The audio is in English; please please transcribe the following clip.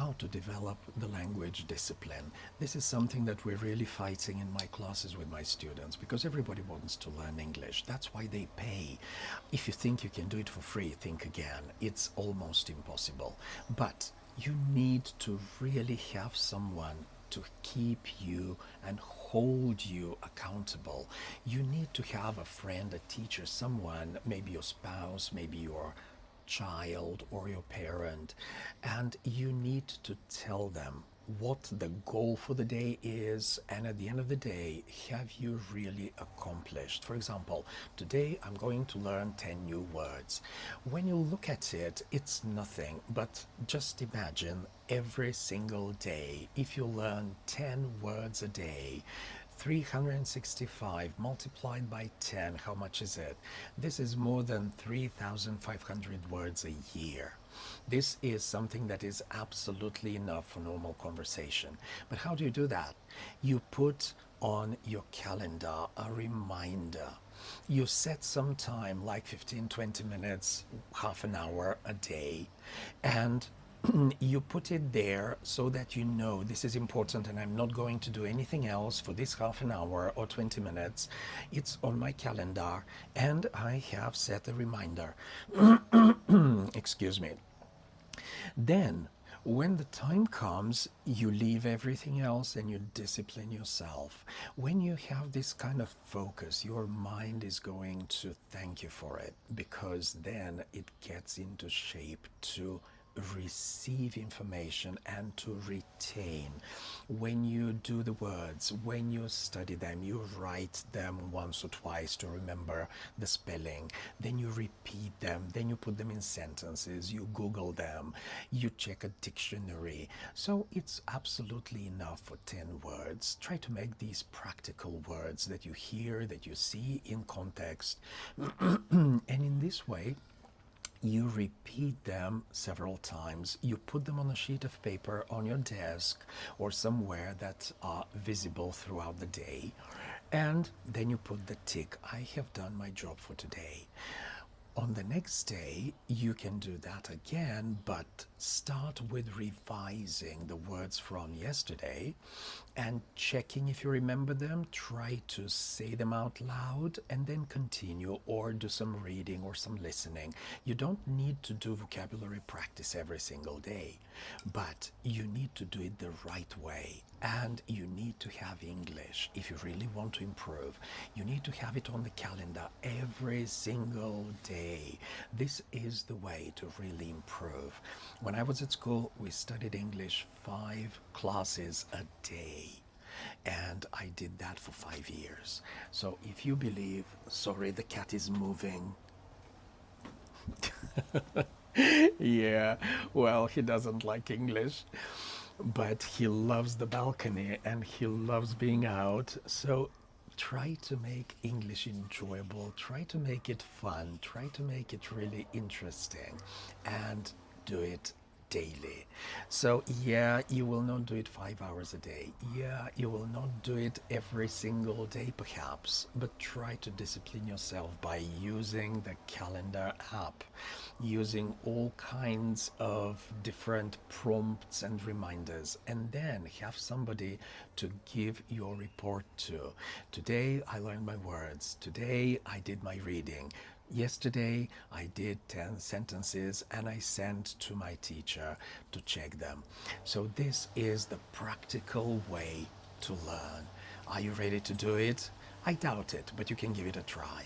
how to develop the language discipline. This is something that we're really fighting in my classes with my students because everybody wants to learn English. That's why they pay. If you think you can do it for free, think again. It's almost impossible. But you need to really have someone to keep you and hold you accountable. You need to have a friend, a teacher, someone, maybe your spouse, maybe your child or your parent, and you need to tell them what the goal for the day is, and at the end of the day, have you really accomplished? For example, today I'm going to learn 10 new words. When you look at it, it's nothing, but just imagine every single day, if you learn 10 words a day, 365 multiplied by 10, how much is it? This is more than 3,500 words a year. This is something that is absolutely enough for normal conversation. But how do you do that? You put on your calendar a reminder. You set some time, like 15, 20 minutes, half an hour a day, and you put it there so that you know this is important and I'm not going to do anything else for this half an hour or 20 minutes. It's on my calendar and I have set a reminder. Excuse me. Then, when the time comes, you leave everything else and you discipline yourself. When you have this kind of focus, your mind is going to thank you for it because then it gets into shape to receive information and to retain. When you do the words, when you study them, you write them once or twice to remember the spelling, then you repeat them, then you put them in sentences, you Google them, you check a dictionary. So it's absolutely enough for 10 words. Try to make these practical words that you hear, that you see in context, and in this way you repeat them several times. You put them on a sheet of paper on your desk or somewhere that are visible throughout the day. And then you put the tick, I have done my job for today. On the next day, you can do that again, but start with revising the words from yesterday and checking if you remember them. Try to say them out loud and then continue, or do some reading or some listening. You don't need to do vocabulary practice every single day, but you need to do it the right way. And you need to have English. If you really want to improve, you need to have it on the calendar every single day. This is the way to really improve. When I was at school, we studied English 5 classes a day. And I did that for 5 years. So if you believe, sorry, the cat is moving. Yeah, well, he doesn't like English, but he loves the balcony and he loves being out. So try to make English enjoyable, try to make it fun, try to make it really interesting, and do it daily. So yeah, you will not do it 5 hours a day. Yeah, you will not do it every single day perhaps, but try to discipline yourself by using the calendar app, using all kinds of different prompts and reminders, and then have somebody to give your report to. Today I learned my words. Today I did my reading. Yesterday I did 10 sentences and I sent to my teacher to check them. So this is the practical way to learn. Are you ready to do it? I doubt it, but you can give it a try.